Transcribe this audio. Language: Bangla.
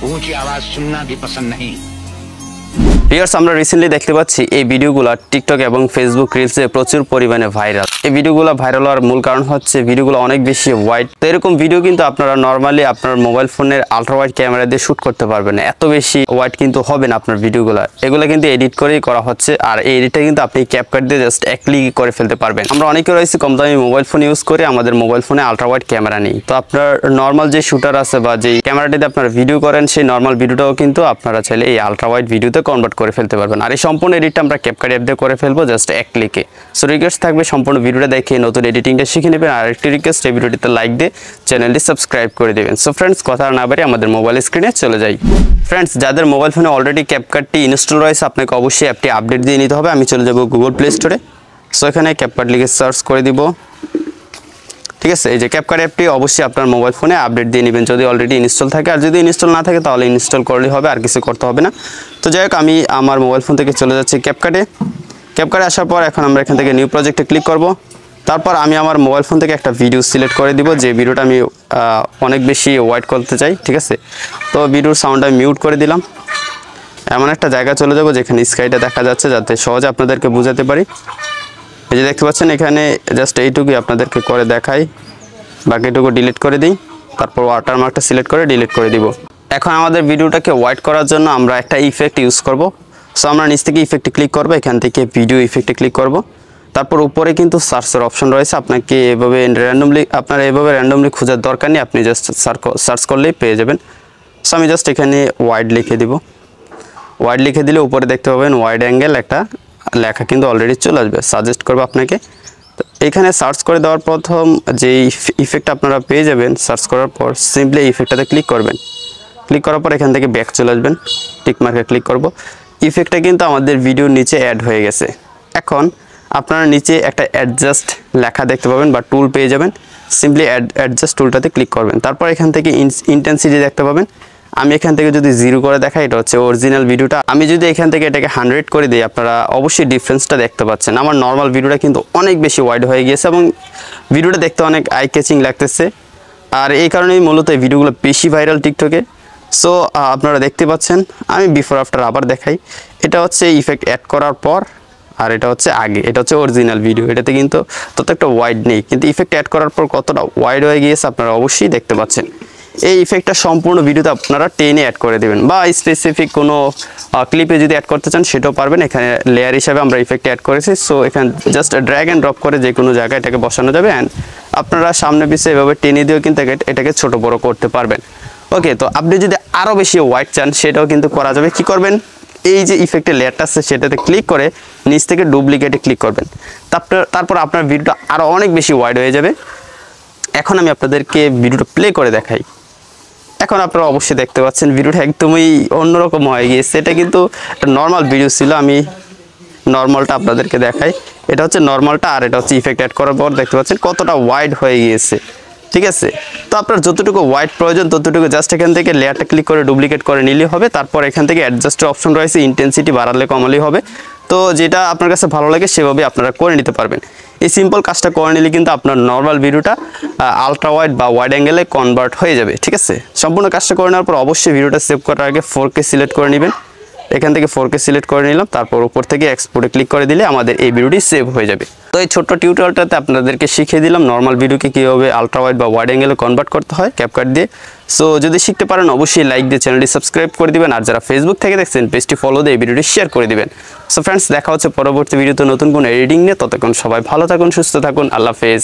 ऊंची आवाज सुनना भी पसंद नहीं। ভিউয়ার্স আমরা রিসেন্টলি দেখতে পাচ্ছি এই ভিডিওগুলো টিকটক এবং ফেসবুক রিলসে প্রচুর পরিমাণে ভাইরাল। এই ভিডিওগুলো ভাইরাল হওয়ার মূল কারণ হচ্ছে ভিডিওগুলো অনেক বেশি ওয়াইড। তো এরকম ভিডিও কিন্তু আপনারা নরমালি আপনার মোবাইল ফোনের আলট্রা ওয়াইড ক্যামেরা দিয়ে শুট করতে পারবেন না, এত বেশি ওয়াইড কিন্তু হবে না আপনার ভিডিওগুলো। এগুলো কিন্তু এডিট করেই করা হচ্ছে, আর এই এডিটটা কিন্তু আপনি ক্যাপকাট দিয়ে জাস্ট এক ক্লিক করে ফেলতে পারবেন। আমরা অনেকে রয়েছে কম দামি মোবাইল ফোন ইউজ করে আমাদের মোবাইল ফোনে আলট্রা ওয়াইড ক্যামেরা নেই। তো আপনার নর্মাল যে শুটার আছে বা যে ক্যামেরাটিতে আপনারা ভিডিও করেন সেই নর্মাল ভিডিওটাও কিন্তু আপনারা চাইলে এই আলট্রা ওয়াইড ভিডিওতে কনভার্ট করে ফেলতে পারবেন। আর এই সম্পূর্ণ এডিটটা আমরা ক্যাপকাট অ্যাপ দিয়ে করে ফেলবো জাস্ট এক ক্লিকে। সো রিকোয়েস্ট থাকবে সম্পূর্ণ ভিডিওটা দেখে নতুন এডিটিংটা শিখে নেবেন। আর একটি রিকোয়েস্ট, এই ভিডিওটিতে লাইক দিয়ে চ্যানেলটি সাবস্ক্রাইব করে দেবেন। সো ফ্রেন্ডস কথা না বাড়িয়ে আমাদের মোবাইল স্ক্রিনে চলে যাই। ফ্রেন্ডস যাদের মোবাইল ফোনে অলরেডি ক্যাপকাটটি ইনস্টল রয়েছে আপনাকে অবশ্যই অ্যাপটি আপডেট দিয়ে নিতে হবে। আমি চলে যাব গুগল প্লে স্টোরে। সো এখানে ক্যাপকাট লিখে সার্চ করে দিব, ঠিক আছে। এই যে ক্যাপকাট অ্যাপটি অবশ্যই আপনার মোবাইল ফোনে আপডেট দিয়ে নেবেন যদি অলরেডি ইনস্টল থাকে, আর যদি ইনস্টল না থাকে তাহলে ইনস্টল করলেই হবে, আর কিছু করতে হবে না। তো যাই হোক আমি আমার মোবাইল ফোন থেকে চলে যাচ্ছি ক্যাপকাটে আসার পর এখন আমরা এখান থেকে নিউ প্রজেক্টে ক্লিক করব। তারপর আমি আমার মোবাইল ফোন থেকে একটা ভিডিও সিলেক্ট করে দিব, যে ভিডিওটা আমি অনেক বেশি ওয়াইড করতে চাই, ঠিক আছে। তো ভিডিওর সাউন্ড আমি মিউট করে দিলাম। এমন একটা জায়গা চলে যাব যেখানে স্কাইটা দেখা যাচ্ছে, যাতে সহজে আপনাদেরকে বোঝাতে পারি। এই যে দেখতে পাচ্ছেন এখানে জাস্ট এইটুকুই আপনাদেরকে করে দেখাই, বাকিটুকু ডিলিট করে দিই। তারপর ওয়াটারমার্কটা সিলেক্ট করে ডিলিট করে দিব। এখন আমাদের ভিডিওটাকে ওয়াইড করার জন্য আমরা একটা ইফেক্ট ইউজ করব। সো আমরা নিচ থেকে ইফেক্টে ক্লিক করব, এখান থেকে ভিডিও ইফেক্টে ক্লিক করব। তারপর উপরে কিন্তু সার্চের অপশন রয়েছে, আপনাকে এভাবে র্যান্ডমলি খোঁজার দরকার নেই, আপনি জাস্ট সার্চ করলেই পেয়ে যাবেন। সো আমি জাস্ট এখানে ওয়াইড লিখে দিব। ওয়াইড লিখে দিলে উপরে দেখতে পাবেন ওয়াইড অ্যাঙ্গেল একটা লেখা কিন্তু অলরেডি চলে আসবে। সাজেস্ট করবো আপনাকে, তো এখানে সার্চ করে দেওয়ার প্রথম যে ইফেক্ট আপনারা পেয়ে যাবেন, সার্চ করার পর সিম্পলি এই ইফেক্টটাতে ক্লিক করবেন। ক্লিক করার পর এখান থেকে ব্যাক চলে আসবেন, টিক মার্কে ক্লিক করব। ইফেক্টটা কিন্তু আমাদের ভিডিওর নিচে অ্যাড হয়ে গেছে। এখন আপনারা নিচে একটা অ্যাডজাস্ট লেখা দেখতে পাবেন বা টুল পেয়ে যাবেন, সিম্পলি অ্যাডজাস্ট টুলটাতে ক্লিক করবেন। তারপর এখান থেকে ইন্টেন্সিটি দেখতে পাবেন। আমি এখান থেকে যদি 0 করে দেখাই, এটা হচ্ছে অরিজিনাল ভিডিওটা। আমি যদি এখান থেকে এটাকে 100 করে দিই, আপনারা অবশ্যই ডিফারেন্সটা দেখতে পাচ্ছেন। আমার নর্মাল ভিডিওটা কিন্তু অনেক বেশি ওয়াইড হয়ে গিয়েছে এবং ভিডিওটা দেখতে অনেক আই ক্যাচিং লাগতেছে, আর এই কারণেই মূলত এই ভিডিওগুলো বেশি ভাইরাল টিকটকে। সো আপনারা দেখতে পাচ্ছেন, আমি বিফোর আফটার আবার দেখাই। এটা হচ্ছে ইফেক্ট অ্যাড করার পর, আর এটা হচ্ছে আগে। এটা হচ্ছে অরিজিনাল ভিডিও, এটাতে কিন্তু তত একটা ওয়াইড নেই, কিন্তু ইফেক্ট অ্যাড করার পর কতটা ওয়াইড হয়ে গিয়েছে আপনারা অবশ্যই দেখতে পাচ্ছেন। এই ইফেক্টটা সম্পূর্ণ ভিডিওতে আপনারা টেনে অ্যাড করে দেবেন, বা স্পেসিফিক কোনো ক্লিপে যদি অ্যাড করতে চান সেটাও পারবেন। এখানে লেয়ার হিসাবে আমরা ইফেক্ট অ্যাড করেছি। সো এখানে জাস্ট ড্র্যাগ অ্যান্ড ড্রপ করে যে কোনো জায়গায় এটাকে বসানো যাবে, অ্যান্ড আপনারা সামনে পিছিয়ে এভাবে টেনে দিয়েও কিন্তু এটাকে ছোট বড় করতে পারবেন। ওকে, তো আপনি যদি আরও বেশি ওয়াইড চান সেটাও কিন্তু করা যাবে। কি করবেন, এই যে ইফেক্টের লেয়ারটা আছে সেটাতে ক্লিক করে নিচ থেকে ডুপ্লিকেটে ক্লিক করবেন। তারপর আপনার ভিডিওটা আরও অনেক বেশি ওয়াইড হয়ে যাবে। এখন আমি আপনাদেরকে ভিডিওটা প্লে করে দেখাই। এখন আপনারা অবশ্যই দেখতে পাচ্ছেন ভিডিওটা একদমই অন্যরকম হয়ে গিয়েছে। এটা কিন্তু একটা নর্মাল ভিডিও ছিল, আমি নর্মালটা আপনাদেরকে দেখাই। এটা হচ্ছে নর্মালটা, আর এটা হচ্ছে ইফেক্ট অ্যাড করার পর দেখতে পাচ্ছেন কতটা ওয়াইড হয়ে গিয়েছে, ঠিক আছে। তো আপনার যতটুকু ওয়াইড প্রয়োজন ততটুকু জাস্ট এখান থেকে লেয়ারটা ক্লিক করে ডুপ্লিকেট করে নিলেই হবে। তারপর এখান থেকে অ্যাডজাস্টের অপশন রয়েছে, ইন্টেন্সিটি বাড়ালে কমালেই হবে। তো যেটা আপনার কাছে ভালো লাগে সেভাবে আপনারা করে নিতে পারবেন। এই সিম্পল কাজটা করে নিলে কিন্তু আপনার নর্মাল ভিডিওটা আলট্রা ওয়াইড বা ওয়াইড অ্যাঙ্গেলে কনভার্ট হয়ে যাবে, ঠিক আছে। সম্পূর্ণ কাজটা করে নেওয়ার পর অবশ্যই ভিডিওটা সেভ করার আগে 4K সিলেক্ট করে নেবেন। এখান থেকে 4K সিলেক্ট করে নিলাম, তারপর উপর থেকে এক্সপোর্টে ক্লিক করে দিলে আমাদের এই ভিডিওটি সেভ হয়ে যাবে। তো এই ছোট্ট টিউটোরিয়ালটাতে আপনাদেরকে শিখিয়ে দিলাম নর্মাল ভিডিওকে কীভাবে আলট্রা ওয়াইড বা ওয়াইড অ্যাঙ্গেলে কনভার্ট করতে হয় ক্যাপকাট দিয়ে। সো যদি শিখতে পারেন অবশ্যই লাইক দিয়ে চ্যানেলটি সাবস্ক্রাইব করে দিবেন, আর যারা ফেসবুক থেকে দেখছেন পেজটি ফলো দিয়ে এই ভিডিওটি শেয়ার করে দিবেন। সো ফ্রেন্ডস দেখা হচ্ছে পরবর্তী ভিডিওতে নতুন কোনো এডিটিং নিয়ে। ততক্ষণ সবাই ভালো থাকুন, সুস্থ থাকুন, আল্লাহ হাফেজ।